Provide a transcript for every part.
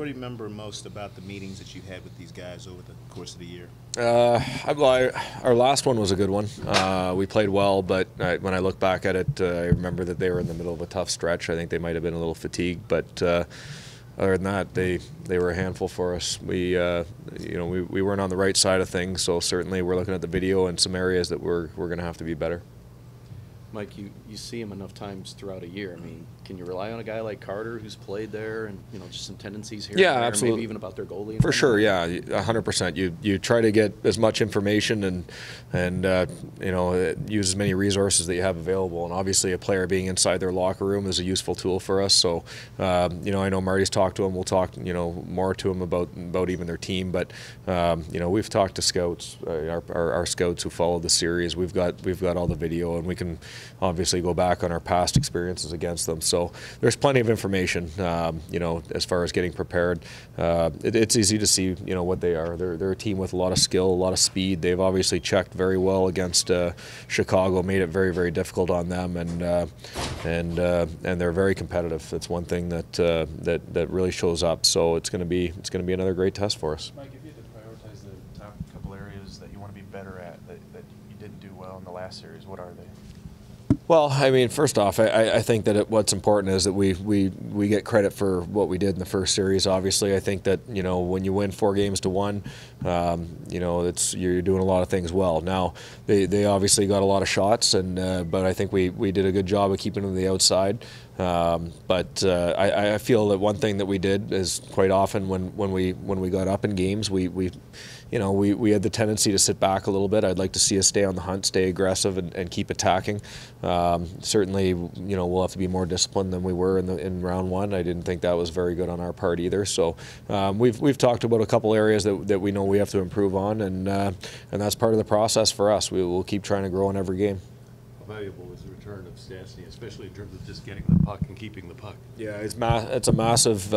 you remember most about the meetings that you had with these guys over the course of the year? Our last one was a good one. We played well, but when I look back at it, I remember that they were in the middle of a tough stretch. I think they might have been a little fatigued, but other than that, they were a handful for us. We weren't on the right side of things, so certainly we're looking at the video and some areas that we're going to have to be better. Mike, you see him enough times throughout a year. I mean, can you rely on a guy like Carter who's played there and, just some tendencies here yeah, and there, absolutely. maybe even about their goalie? For sure, yeah, 100%. You try to get as much information and use as many resources that you have available. And obviously a player being inside their locker room is a useful tool for us. So, I know Marty's talked to him. We'll talk, more to him about even their team. But, we've talked to scouts, our scouts who follow the series. We've got all the video, and we can obviously go back on our past experiences against them. So there's plenty of information, as far as getting prepared. It's easy to see, what they are. They're a team with a lot of skill, a lot of speed. They've obviously checked very well against Chicago, made it very, very difficult on them, and they're very competitive. It's one thing that really shows up. So it's going to be another great test for us. Mike, if you had to prioritize the top couple areas that you want to be better at that you didn't do well in the last series, what are they? Well, I mean, first off, I think that what's important is that we get credit for what we did in the first series. Obviously, I think that when you win 4-1, you're doing a lot of things well. Now they obviously got a lot of shots, but I think we did a good job of keeping them to the outside. But I feel that one thing that we did is quite often when we got up in games, we had the tendency to sit back a little bit. I'd like to see us stay on the hunt, stay aggressive, and keep attacking. Certainly, we'll have to be more disciplined than we were in round one. I didn't think that was very good on our part either. So we've talked about a couple areas that we know we have to improve on, and that's part of the process for us. We will keep trying to grow in every game. How valuable was the return of Stastny, especially in terms of just getting the puck and keeping the puck? Yeah, it's a massive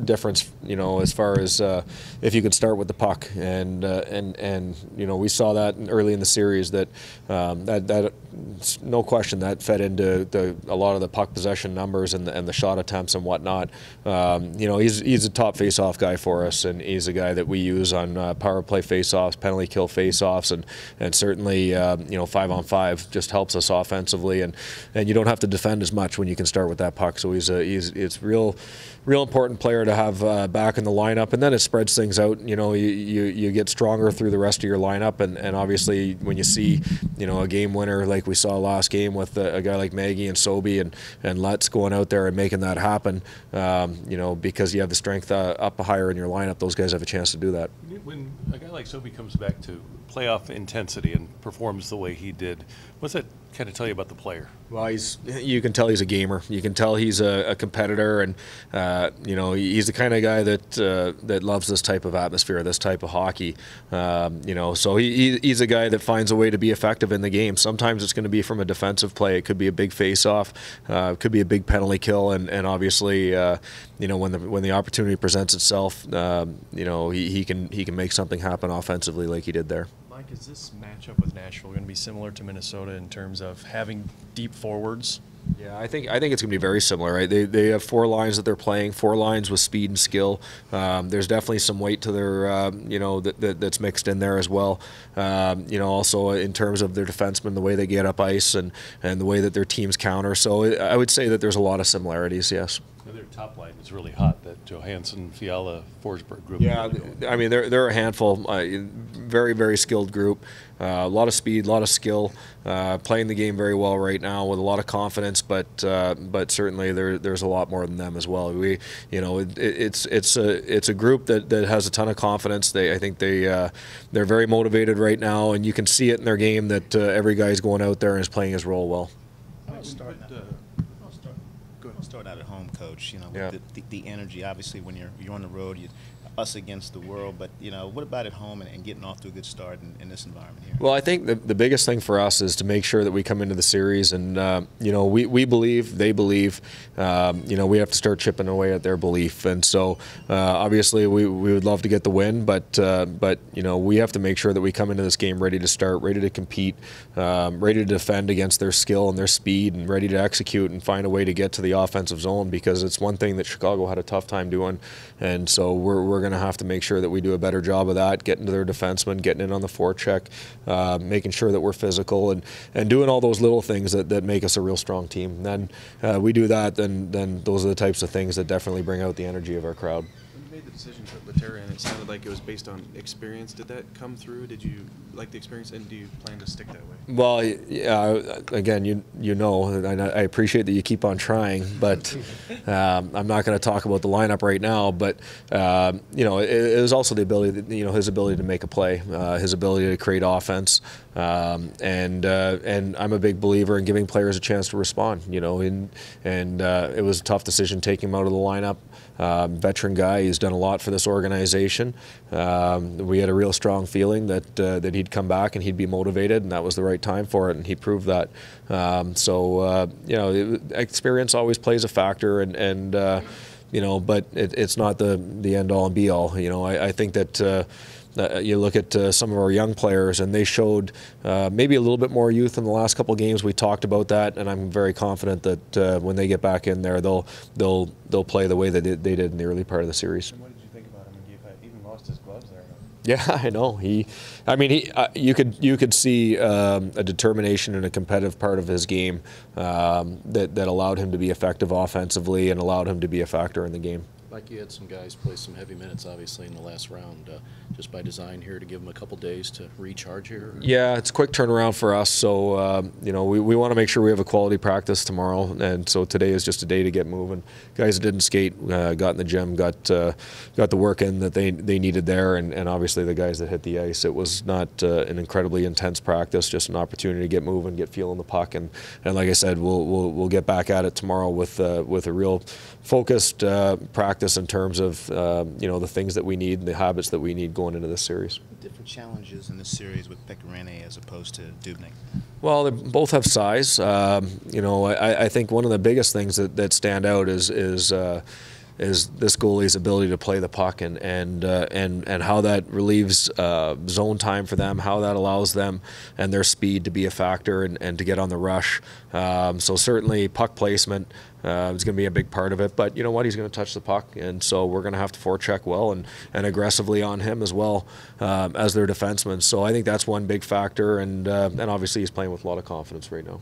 difference, as far as if you could start with the puck, and we saw that early in the series that no question that fed into a lot of the puck possession numbers and the shot attempts and whatnot. He's a top face-off guy for us, and he's a guy that we use on power play face-offs, penalty kill face-offs, and certainly 5-on-5 just helps us offensively, and you don't have to defend as much when you can start with that puck. So it's real important player to have back in the lineup, and then it spreads things out. You get stronger through the rest of your lineup, and obviously when you see a game winner like we saw last game with a guy like Maggie and Sobey and Lutz going out there and making that happen, because you have the strength up higher in your lineup, those guys have a chance to do that. When a guy like Sobey comes back to playoff intensity and performs the way he did, what's that kind of tell you about the player? Well, you can tell he's a gamer. You can tell he's a competitor, and he's the kind of guy that loves this type of atmosphere, this type of hockey. So he's a guy that finds a way to be effective in the game. Sometimes it's going to be from a defensive play. It could be a big face-off. It could be a big penalty kill, and obviously, when the opportunity presents itself, he can make something happen offensively like he did there. Mike, is this matchup with Nashville going to be similar to Minnesota in terms of having deep forwards? Yeah, I think it's going to be very similar, right? They have 4 lines that they're playing, 4 lines with speed and skill. There's definitely some weight to their, that's mixed in there as well. Also in terms of their defensemen, the way they get up ice and the way that their teams counter. So I would say that there's a lot of similarities, yes. And their top line is really hot, that Johansson, Fiala, Forsberg group. Yeah, I mean, they're a handful, very, very skilled group. A lot of speed, a lot of skill, playing the game very well right now with a lot of confidence, but certainly there's a lot more than them as well. It's a group that has a ton of confidence. I think they're very motivated right now, and you can see it in their game that every guy's going out there and is playing his role well. I'll start out at home, Coach. With the energy. Obviously, when you're on the road, us against the world. But what about at home and getting off to a good start in this environment here? Well, I think the biggest thing for us is to make sure that we come into the series and we believe, they believe. We have to start chipping away at their belief, and so obviously we would love to get the win, but we have to make sure that we come into this game ready to start, ready to compete, ready to defend against their skill and their speed, and ready to execute and find a way to get to the offensive zone, because it's one thing that Chicago had a tough time doing, and so we're going to have to make sure that we do a better job of that, getting to their defensemen, getting in on the forecheck, making sure that we're physical, and doing all those little things that make us a real strong team. And then we do that, then those are the types of things that definitely bring out the energy of our crowd. When you made the decision to put Laterra in, it sounded like it was based on experience. Did that come through? Did you like the experience, and do you plan to stick that way? Well, yeah, again, you know, and I appreciate that you keep on trying, but I'm not going to talk about the lineup right now. But you know, it was also the ability, his ability to make a play, his ability to create offense, and I'm a big believer in giving players a chance to respond. You know, and it was a tough decision taking him out of the lineup. Veteran guy, he's done a lot for this organization. We had a real strong feeling that he'd come back and he'd be motivated, and that was the right time for it, and he proved that. You know, experience always plays a factor, and you know, but it's not the end all and be all. You know, I think that. You look at some of our young players, and they showed maybe a little bit more youth in the last couple of games. We talked about that, and I'm very confident that when they get back in there, they'll play the way that they did in the early part of the series. And what did you think about him? He even lost his gloves there. Yeah, I know. You could see a determination in a competitive part of his game that allowed him to be effective offensively and allowed him to be a factor in the game. Like you had some guys play some heavy minutes, obviously, in the last round, just by design here to give them a couple days to recharge here? Yeah, it's a quick turnaround for us, so you know, we want to make sure we have a quality practice tomorrow, and so today is just a day to get moving. Guys that didn't skate got in the gym, got the work in that they needed there, and obviously the guys that hit the ice. It was not an incredibly intense practice, just an opportunity to get moving, get feeling the puck, and like I said, we'll get back at it tomorrow with a real focused practice in terms of you know, the things that we need and the habits that we need going into this series. Different challenges in this series with Pecorine as opposed to Dubnyk. Well, they both have size. You know, I think one of the biggest things that stand out is this goalie's ability to play the puck and how that relieves zone time for them, how that allows them and their speed to be a factor and to get on the rush. So certainly puck placement is going to be a big part of it, but you know what, he's going to touch the puck, and so we're going to have to forecheck well and aggressively on him as well as their defenseman. So I think that's one big factor, and obviously he's playing with a lot of confidence right now.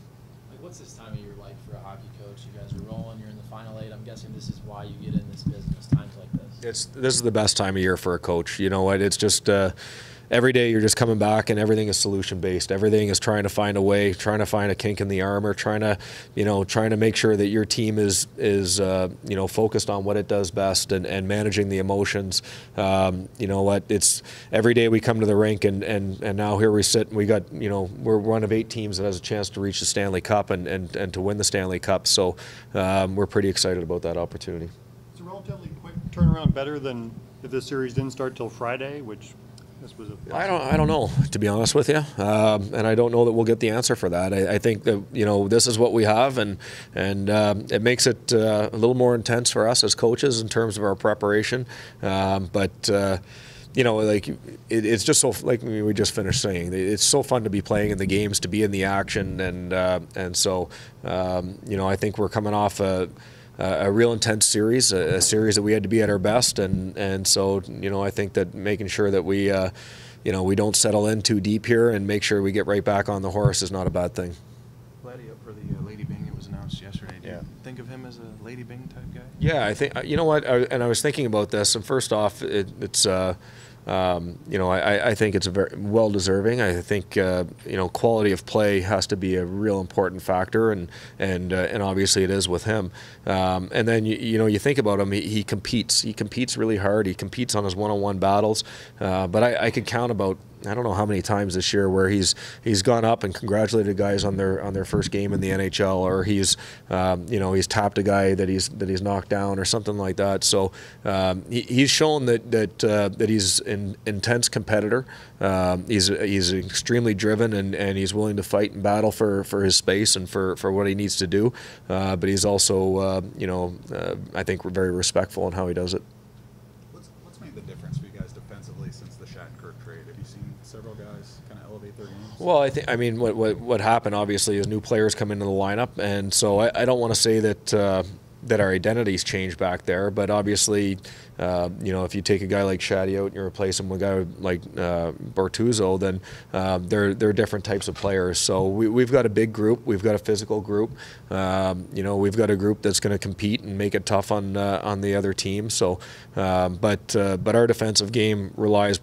Like, what's this time of year like for a hockey coach? You guys are rolling, you're in the Final Eight. I'm guessing this is why you get in this business, times like this. This is the best time of year for a coach. You know what, it's just every day you're just coming back and everything is solution based. Everything is trying to find a way, trying to find a kink in the armor, trying to make sure that your team is you know, focused on what it does best and managing the emotions. You know what, it's every day we come to the rink and now here we sit and we got, you know, we're one of 8 teams that has a chance to reach the Stanley Cup and to win the Stanley Cup. So we're pretty excited about that opportunity. It's a relatively quick turnaround, better than if this series didn't start till Friday, which this was I don't know, to be honest with you, and I don't know that we'll get the answer for that. I think that, you know, this is what we have, and it makes it a little more intense for us as coaches in terms of our preparation. But you know, like it's just so, like we just finished saying, it's so fun to be playing in the games, to be in the action, and so you know, I think we're coming off a real intense series, a series that we had to be at our best, and so, you know, I think that making sure that we, you know, we don't settle in too deep here and make sure we get right back on the horse is not a bad thing. Vladdy up for the Lady Bing, it was announced yesterday. Do you think of him as a Lady Bing type guy? Yeah, I think, you know what, and I was thinking about this, and first off, it's you know, I think it's a very well deserving. I think you know, quality of play has to be a real important factor, and obviously it is with him. And then you know, you think about him, he competes really hard. He competes on his one-on-one battles. But I could count about, I don't know how many times this year where he's gone up and congratulated guys on their first game in the NHL, or he's you know, he's tapped a guy that he's knocked down or something like that. So he's shown that he's an intense competitor. He's extremely driven, and he's willing to fight and battle for his space and for what he needs to do. But he's also you know, I think we're very respectful in how he does it. What's made the difference for you guys defensively since the Shattenkirk trade? Have you seen several guys kind of elevate their games? Well, I mean, what happened obviously is new players come into the lineup, and so I don't want to say that our identities change back there. But obviously, if you take a guy like Shaddy out and you replace him with a guy like Bortuzzo, then they're different types of players. So we've got a big group. We've got a physical group. We've got a group that's going to compete and make it tough on the other team. So, but our defensive game relies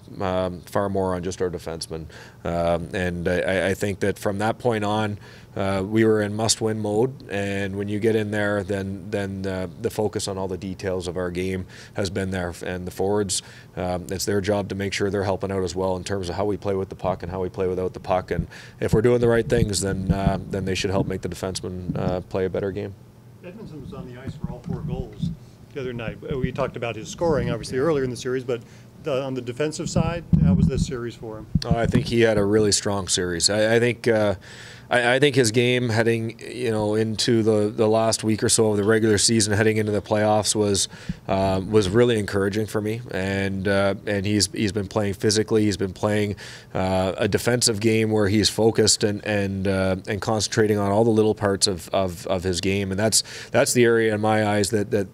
far more on just our defensemen. And I think that from that point on, we were in must-win mode, and when you get in there, then the focus on all the details of our game has been there. And the forwards, it's their job to make sure they're helping out as well in terms of how we play with the puck and how we play without the puck. And if we're doing the right things, then they should help make the defensemen play a better game. Edmondson was on the ice for all 4 goals the other night. We talked about his scoring, obviously, earlier in the series, but on the defensive side, how was this series for him? I think he had a really strong series. I think his game heading into the last week or so of the regular season, heading into the playoffs, was really encouraging for me. And he's been playing physically. He's been playing a defensive game where he's focused and concentrating on all the little parts of his game. And that's the area in my eyes that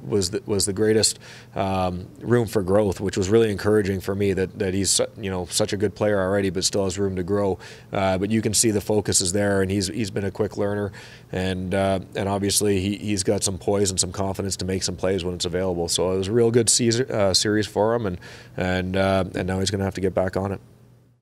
was the greatest room for growth, which was really encouraging for me. That he's such a good player already, but still has room to grow. But you can see the focus is there, and he's been a quick learner, and obviously he's got some poise and some confidence to make some plays when it's available. So it was a real good series for him, and now he's going to have to get back on it.